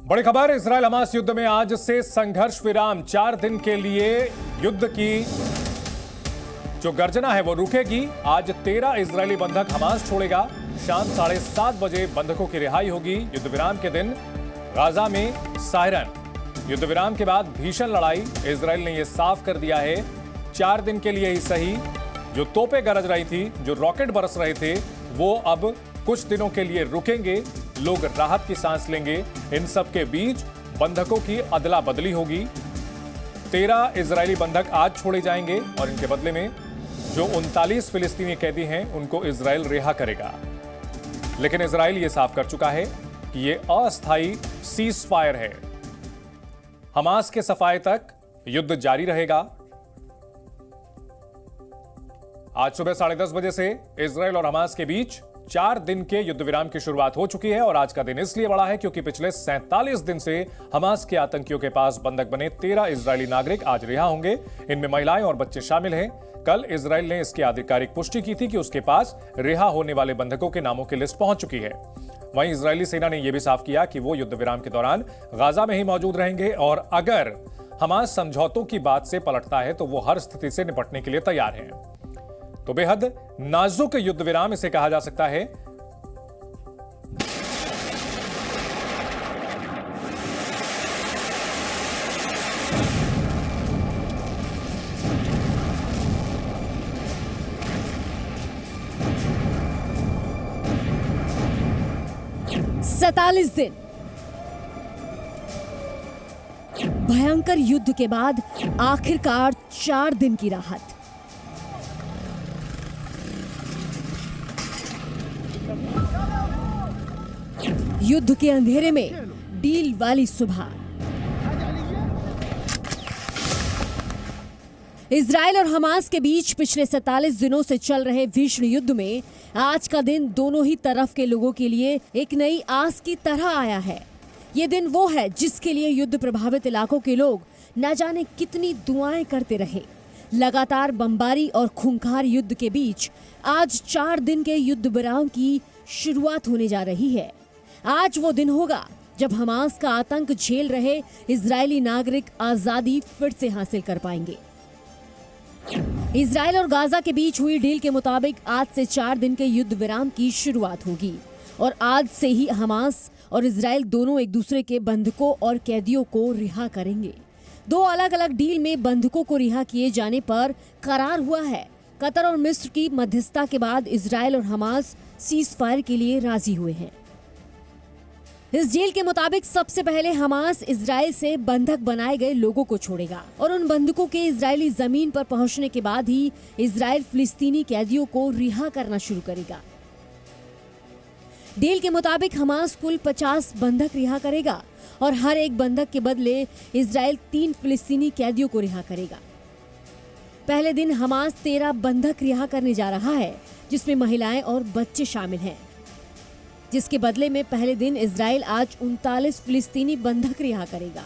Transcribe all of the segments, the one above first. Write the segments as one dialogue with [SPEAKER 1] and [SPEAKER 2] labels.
[SPEAKER 1] बड़ी खबर, Israel Hamas युद्ध में आज से संघर्ष विराम। 4 दिन के लिए युद्ध की जो गर्जना है वो रुकेगी। आज 13 इजरायली बंधक हमास छोड़ेगा। शाम 7:30 बजे बंधकों की रिहाई होगी। युद्ध विराम के दिन गाजा में सायरन। युद्ध विराम के बाद भीषण लड़ाई। इजरायल ने यह साफ कर दिया है 4 दिन के लिए ही सही, जो तोपें गरज रही थी, जो रॉकेट बरस रहे थे, वो अब कुछ दिनों के लिए रुकेंगे। लोग राहत की सांस लेंगे। इन सब के बीच बंधकों की अदला बदली होगी। 13 इजरायली बंधक आज छोड़े जाएंगे और इनके बदले में जो 39 फिलिस्तीनी कैदी हैं उनको इजरायल रिहा करेगा। लेकिन इजरायल यह साफ कर चुका है कि यह अस्थायी सीज फायर है। हमास के सफाए तक युद्ध जारी रहेगा। आज सुबह 10:30 बजे से इजरायल और हमास के बीच 4 दिन के युद्ध विराम की शुरुआत हो चुकी है। और आज का दिन इसलिए बड़ा है क्योंकि पिछले 47 दिन से हमास के आतंकियों के पास बंधक बने 13 इजरायली नागरिक आज रिहा होंगे। इनमें महिलाएं और बच्चे शामिल हैं। कल इजरायल ने इसकी आधिकारिक पुष्टि की थी कि उसके पास रिहा होने वाले बंधकों के नामों की लिस्ट पहुंच चुकी है। वहीं इजरायली सेना ने यह भी साफ किया कि वो युद्ध विराम के दौरान गाजा में ही मौजूद रहेंगे और अगर हमास समझौतों की बात से पलटता है तो वो हर स्थिति से निपटने के लिए तैयार हैं। तो बेहद नाजुक युद्ध विराम इसे कहा जा सकता है।
[SPEAKER 2] सैंतालीस दिन भयंकर युद्ध के बाद आखिरकार 4 दिन की राहत। युद्ध के अंधेरे में डील वाली सुबह। इजरायल और हमास के बीच पिछले 47 दिनों से चल रहे भीषण युद्ध में आज का दिन दोनों ही तरफ के लोगों के लिए एक नई आस की तरह आया है। ये दिन वो है जिसके लिए युद्ध प्रभावित इलाकों के लोग न जाने कितनी दुआएं करते रहे। लगातार बमबारी और खूंखार युद्ध के बीच आज 4 दिन के युद्ध विराम की शुरुआत होने जा रही है। आज वो दिन होगा जब हमास का आतंक झेल रहे इजरायली नागरिक आजादी फिर से हासिल कर पाएंगे। इजरायल और गाजा के बीच हुई डील के मुताबिक आज से 4 दिन के युद्ध विराम की शुरुआत होगी और आज से ही हमास और इजरायल दोनों एक दूसरे के बंधकों और कैदियों को रिहा करेंगे। 2 अलग अलग डील में बंधकों को रिहा किए जाने पर करार हुआ है। कतर और मिस्र की मध्यस्थता के बाद इजरायल और हमास सीज फायर के लिए राजी हुए हैं। इस डील के मुताबिक सबसे पहले हमास इजरायल से बंधक बनाए गए लोगों को छोड़ेगा और उन बंधकों के इजरायली जमीन पर पहुंचने के बाद ही इजरायल फिलिस्तीनी कैदियों को रिहा करना शुरू करेगा। डील के मुताबिक हमास कुल 50 बंधक रिहा करेगा और हर एक बंधक के बदले इजरायल 3 फिलिस्तीनी कैदियों को रिहा करेगा। पहले दिन हमास 13 बंधक रिहा करने जा रहा है, जिसमें महिलाएं और बच्चे शामिल हैं, जिसके बदले में पहले दिन इजरायल आज 39 फिलिस्तीनी बंधक रिहा करेगा।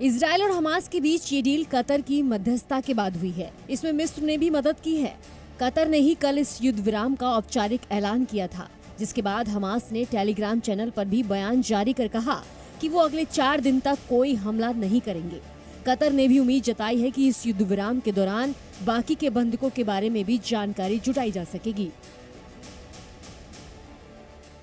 [SPEAKER 2] इजरायल और हमास के बीच ये डील कतर की मध्यस्थता के बाद हुई है। इसमें मिस्र ने भी मदद की है। कतर ने ही कल इस युद्ध विराम का औपचारिक ऐलान किया था, जिसके बाद हमास ने टेलीग्राम चैनल पर भी बयान जारी कर कहा कि वो अगले 4 दिन तक कोई हमला नहीं करेंगे। कतर ने भी उम्मीद जताई है कि इस युद्ध विराम के दौरान बाकी के बंधकों के बारे में भी जानकारी जुटाई जा सकेगी।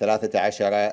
[SPEAKER 3] 13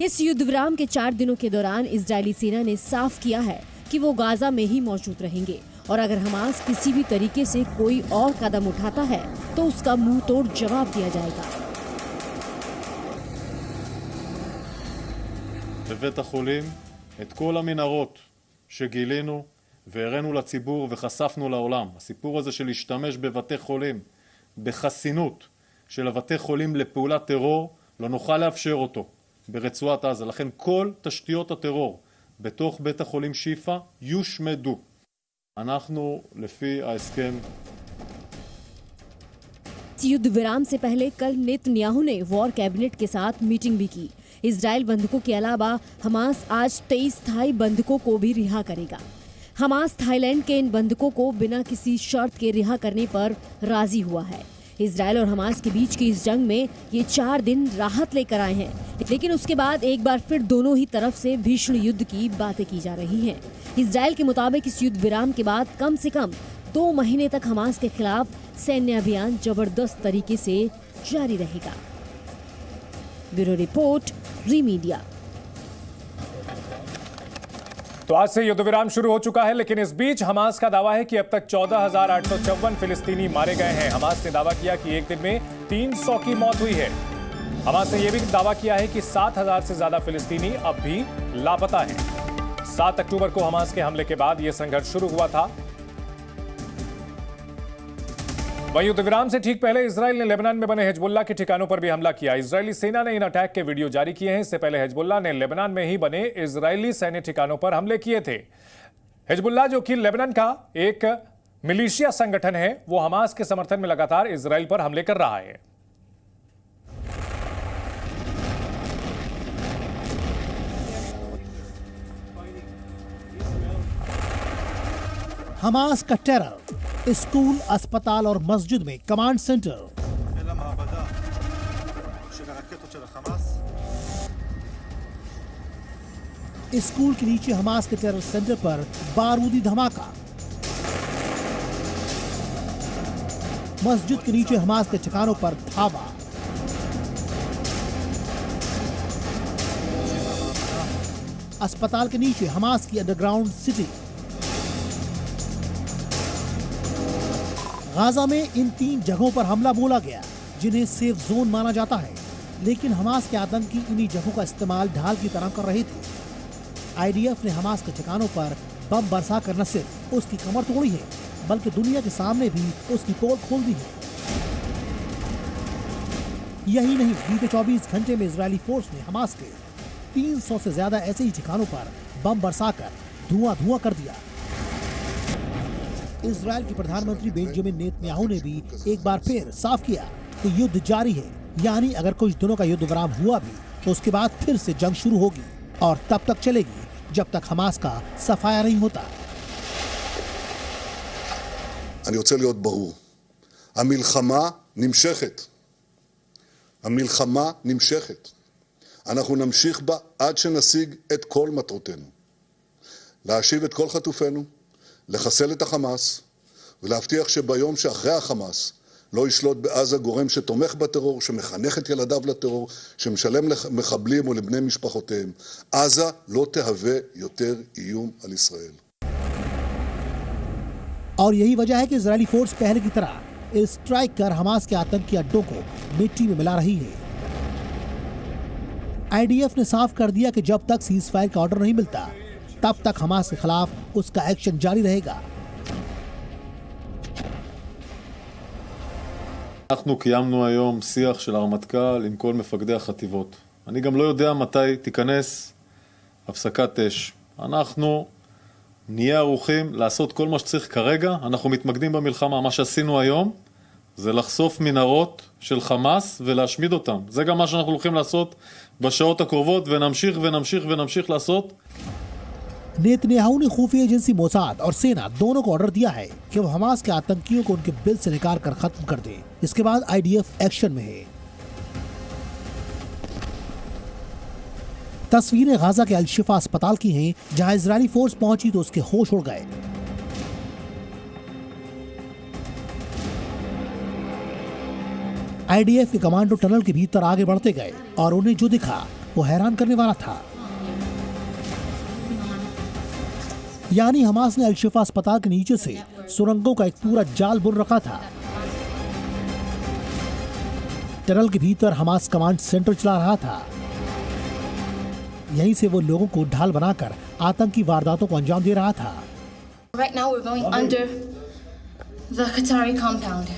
[SPEAKER 2] इस युद्ध विराम के 4 दिनों के दौरान इजरायली सेना ने साफ किया है कि वो गाजा में ही मौजूद रहेंगे और अगर हमास किसी भी तरीके से कोई और कदम उठाता है तो उसका मुंह तोड़ जवाब दिया जाएगा।
[SPEAKER 4] בבית החולים את כל המנהרות שגילינו והראינו לציבור וחשפנו לעולם. הסיפור הזה של להשתמש בבתי חולים בחסינות של הבתי חולים לפעולת טרור לא נוכל לאפשר אותו ברצועת עזה. לכן כל תשתיות הטרור בתוך בית החולים שיפה יושמדו. אנחנו לפי ההסכם
[SPEAKER 2] युद्ध विराम से पहले कल नेतन्याहू ने वॉर कैबिनेट के साथ मीटिंग भी की। इजराइल बंधकों के अलावा हमास आज 23 थाई बंधकों को भी रिहा करेगा। हमास थाईलैंड के इन बंधकों को बिना किसी शर्त के रिहा करने पर राजी हुआ है। इजराइल और हमास के बीच की इस जंग में ये 4 दिन राहत लेकर आए हैं, लेकिन उसके बाद एक बार फिर दोनों ही तरफ से भीषण युद्ध की बातें की जा रही हैं। इजराइल के मुताबिक इस युद्ध विराम के बाद कम से कम 2 महीने तक हमास के खिलाफ सैन्य अभियान जबरदस्त तरीके से जारी रहेगा। ब्यूरो रिपोर्ट, ज़ी मीडिया।
[SPEAKER 1] तो आज से युद्ध विराम शुरू हो चुका है, लेकिन इस बीच हमास का दावा है कि अब तक 14,854 फिलिस्तीनी मारे गए हैं। हमास ने दावा किया कि एक दिन में 300 की मौत हुई है। हमास ने यह भी दावा किया है कि 7,000 से ज्यादा फिलिस्तीनी अब भी लापता हैं। 7 अक्टूबर को हमास के हमले के बाद यह संघर्ष शुरू हुआ था। वहीं युद्ध विराम से ठीक पहले इजराइल ने लेबनान में बने हिजबुल्लाह के ठिकानों पर भी हमला किया। इजरायली सेना ने इन अटैक के वीडियो जारी किए हैं। इससे पहले हिजबुल्लाह ने लेबनान में ही बने इजरायली सैन्य ठिकानों पर हमले किए थे। हिजबुल्लाह, जो कि लेबनान का एक मिलिशिया संगठन है, वो हमास के समर्थन में लगातार इजराइल पर हमले कर रहा है।
[SPEAKER 5] हमास का टेरर स्कूल, अस्पताल और मस्जिद में कमांड सेंटर। स्कूल के नीचे हमास के टेरर सेंटर पर बारूदी धमाका। मस्जिद के नीचे हमास के ठिकानों पर धावा। अस्पताल के नीचे हमास की अंडरग्राउंड सिटी। गाजा में इन 3 जगहों पर हमला बोला गया, जिन्हें सेफ जोन माना जाता है, लेकिन हमास के आतंकी इन्हीं जगहों का इस्तेमाल ढाल की तरह कर रहे थे। आईडीएफ ने हमास के ठिकानों पर बम बरसा कर न सिर्फ उसकी कमर तोड़ी है, बल्कि दुनिया के सामने भी उसकी पोल खोल दी है। यही नहीं, बीते 24 घंटे में इजरायली फोर्स ने हमास के 300 से ज्यादा ऐसे ही ठिकानों पर बम बरसाकर धुआं कर दिया। इजराइल के प्रधानमंत्री बेंजामिन नेतन्याहू ने भी एक बार फिर साफ किया कि युद्ध जारी है, यानी अगर कुछ दिनों का युद्ध विराम हुआ भी तो उसके बाद फिर से जंग शुरू होगी और तब तक चलेगी जब तक हमास का सफाया नहीं होता।
[SPEAKER 6] אני רוצה להיות ברור, המלחמה נמשכת. המלחמה נמשכת. אנחנו נמשיך בה עד שנשיג את כל מטרותינו. להשיב את כל חטופינו, לחסל את החמאס, ולהבטיח שביום שאחרי החמאס לא ישלוט בעזה גורם שתומך בטרור, שמחנך את ילדיו לטרור, שמשלם למחבלים או לבני משפחותיהם. עזה לא תהווה יותר איום על ישראל.
[SPEAKER 5] और यही वजह है कि इजरायली फोर्स पहले की तरह स्ट्राइक कर हमास के आतंकी अड्डों को मिट्टी में मिला रही है। आईडीएफ ने साफ कर दिया कि जब तक सीज फायर का ऑर्डर नहीं मिलता तब तक हमास के खिलाफ उसका एक्शन जारी रहेगा।
[SPEAKER 4] אנחנו קיימנו היום שיח של הרמטכ"ל עם כל מפקדי החטיבות. אני גם לא יודע מתי תיכנס הפסקת אש. אנחנו נהיה ערוכים לעשות כל מה שצריך כרגע. אנחנו מתמקדים במלחמה. מה שעשינו היום זה לחשוף מנהרות של חמאס ולהשמיד אותם. זה גם מה שאנחנו הולכים לעשות בשעות הקרובות, ונמשיך ונמשיך ונמשיך לעשות.
[SPEAKER 5] नेतन्याहू ने खुफिया एजेंसी मोसाद और सेना दोनों को ऑर्डर दिया है कि वो हमास के आतंकियों को उनके बिल से निकाल कर खत्म कर दे। इसके बाद आईडीएफ एक्शन में है। तस्वीरें गाजा के अल-शिफा अस्पताल की हैं, जहां इजरायली फोर्स पहुंची तो उसके होश उड़ गए। आईडीएफ के कमांडो टनल के भीतर आगे बढ़ते गए और उन्हें जो दिखा वो हैरान करने वाला था। यानी हमास ने अल-शिफा अस्पताल के नीचे से सुरंगों का एक पूरा जाल बुन रखा था। टनल के भीतर हमास कमांड सेंटर चला रहा था। यहीं से वो लोगों को ढाल बनाकर आतंकी वारदातों को अंजाम दे रहा था।
[SPEAKER 7] Right now we're going under the Qatari compound.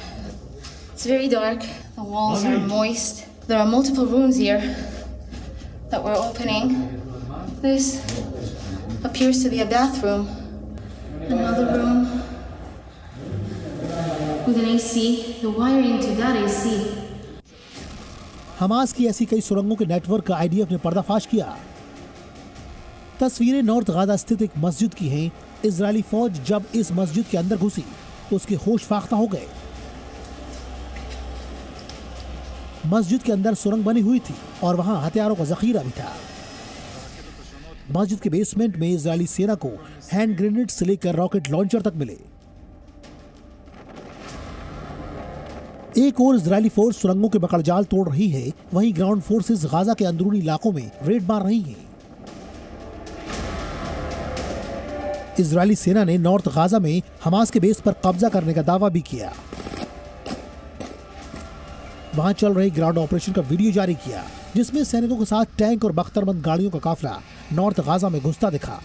[SPEAKER 7] It's very dark. The walls are moist. There are multiple rooms here that we're opening. This appears to be a bathroom. Another room with an AC. The wiring to that AC.
[SPEAKER 5] Hamas की ऐसी कई सुरंगों के network का IDF ने पर्दाफाश किया। तस्वीरें नॉर्थ गाजा स्थित एक मस्जिद की हैं। इजरायली फौज जब इस मस्जिद के अंदर घुसी तो उसके होश फाख्ता हो गए। मस्जिद के अंदर सुरंग बनी हुई थी और वहां हथियारों का जखीरा भी था। मस्जिद के बेसमेंट में इजरायली सेना को हैंड ग्रेनेड से लेकर रॉकेट लॉन्चर तक मिले। एक और इजरायली फोर्स सुरंगों के बकड़जाल तोड़ रही है, वहीं ग्राउंड फोर्सेस गाजा के अंदरूनी इलाकों में रेड मार रही हैं। इजरायली सेना ने नॉर्थ गाजा में हमास के बेस पर कब्जा करने का दावा भी किया। वहां चल रहे ग्राउंड ऑपरेशन का वीडियो जारी किया, जिसमें सैनिकों के साथ टैंक और बख्तरबंद गाड़ियों का काफिला नॉर्थ गाजा में घुसता दिखा।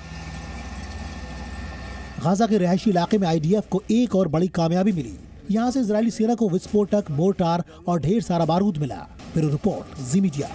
[SPEAKER 5] गाजा के रिहायशी इलाके में आईडीएफ को एक और बड़ी कामयाबी मिली। यहां से इजरायली सेना को विस्फोटक, मोर्टार और ढेर सारा बारूद मिला। ब्यूरो रिपोर्ट, जी मीडिया।